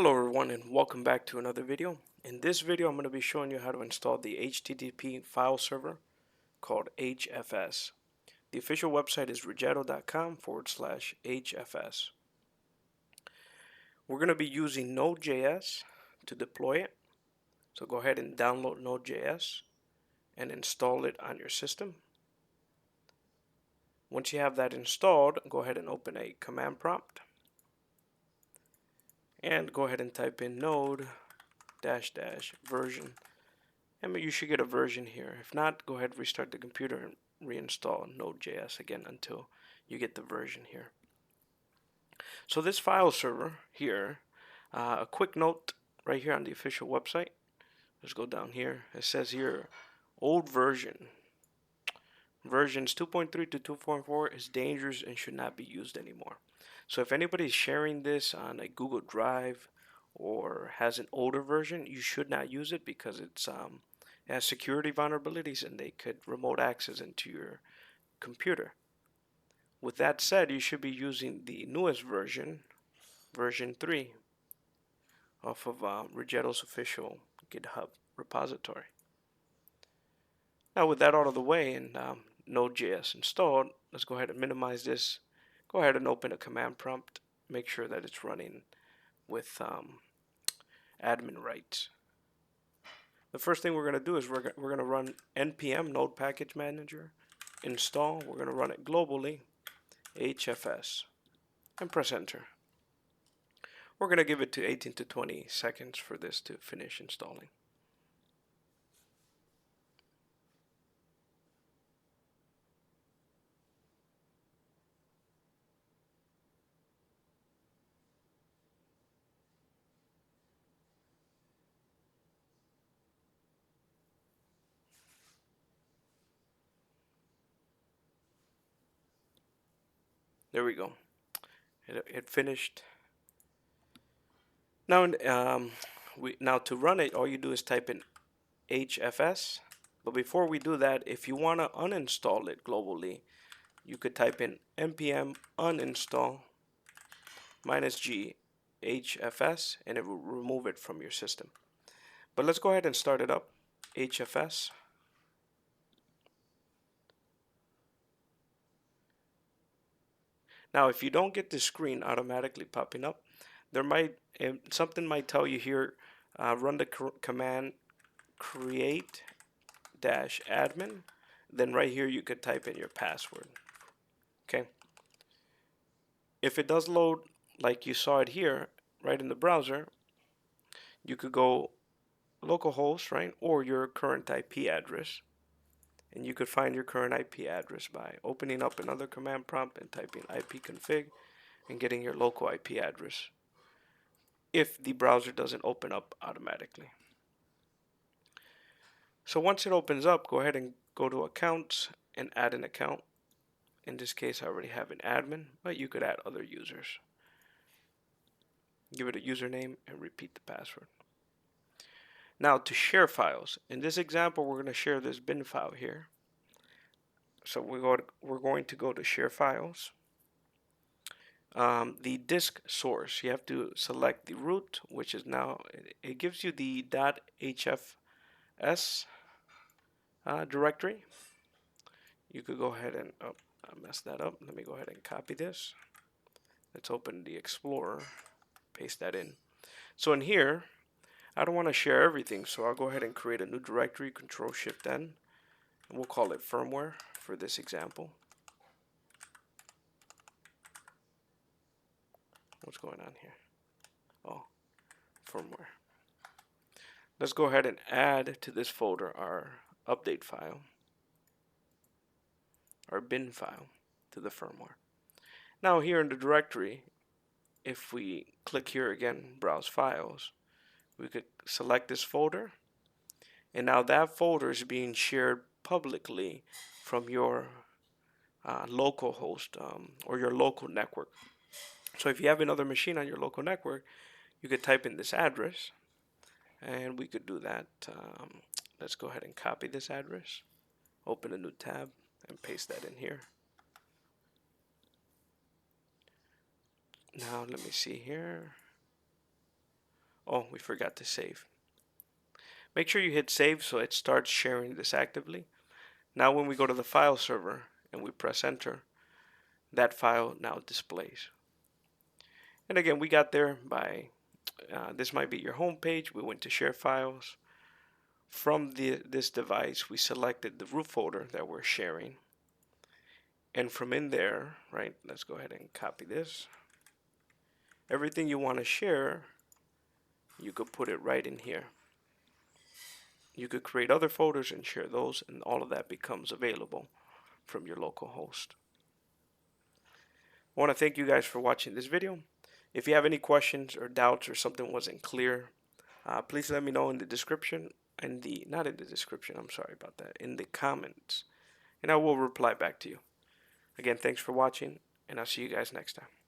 Hello everyone and welcome back to another video. In this video I'm going to be showing you how to install the HTTP file server called HFS. The official website is rigetto.com/HFS. We're going to be using Node.js to deploy it. So go ahead and download Node.js and install it on your system. Once you have that installed, go ahead and open a command prompt and go ahead and type in node version. And you should get a version here. If not, go ahead, restart the computer and reinstall Node.js again until you get the version here. So this file server here, a quick note right here on the official website. Let's go down here. It says here, old version. Versions 2.3 to 2.4 is dangerous and should not be used anymore. So if anybody's sharing this on a Google Drive or has an older version, you should not use it because it has security vulnerabilities and they could remote access into your computer. With that said, you should be using the newest version, version 3, off of Rigetto's official GitHub repository. Now with that out of the way and Node.js installed, let's go ahead and minimize this. Go ahead and open a command prompt. Make sure that it's running with admin rights. The first thing we're going to do is we're going to run npm node package manager install. We're going to run it globally, HFS, and press enter. We're going to give it to 18 to 20 seconds for this to finish installing. There we go. It finished. Now, now to run it, all you do is type in HFS. But before we do that, if you want to uninstall it globally, you could type in npm uninstall -g HFS and it will remove it from your system. But let's go ahead and start it up. HFS. Now, if you don't get this screen automatically popping up, there might something might tell you here, run the command create -admin. Then right here you could type in your password. Okay. If it does load like you saw it here, right in the browser, you could go localhost, right, or your current IP address. And you could find your current IP address by opening up another command prompt and typing ipconfig and getting your local IP address if the browser doesn't open up automatically. So once it opens up, go ahead and go to accounts and add an account. In this case, I already have an admin, but you could add other users. Give it a username and repeat the password. Now to share files. In this example, we're going to share this bin file here. So we're going to go to share files. The disk source, you have to select the root, which is now, it gives you the .hfs directory. You could go ahead and, oh, I messed that up. Let me go ahead and copy this. Let's open the Explorer, paste that in. So in here, I don't want to share everything, so I'll go ahead and create a new directory, Control-Shift-N, and we'll call it firmware for this example. What's going on here? Oh, firmware. Let's go ahead and add to this folder our update file, our bin file to the firmware. Now here in the directory, if we click here again, browse files, we could select this folder, and now that folder is being shared publicly from your local host or your local network. So if you have another machine on your local network, you could type in this address, and we could do that. Let's go ahead and copy this address, open a new tab, and paste that in here. Now let me see here. Oh, we forgot to save. Make sure you hit save so it starts sharing this actively. Now when we go to the file server and we press enter, that file now displays. And again, we got there by, this might be your home page. We went to share files. From this device, we selected the root folder that we're sharing. And from in there, right, let's go ahead and copy this. Everything you want to share, you could put it right in here. You could create other folders and share those, and all of that becomes available from your local host. I want to thank you guys for watching this video. If you have any questions or doubts or something wasn't clear, please let me know in the description, not in the description, I'm sorry about that, in the comments, and I will reply back to you. Again, thanks for watching, and I'll see you guys next time.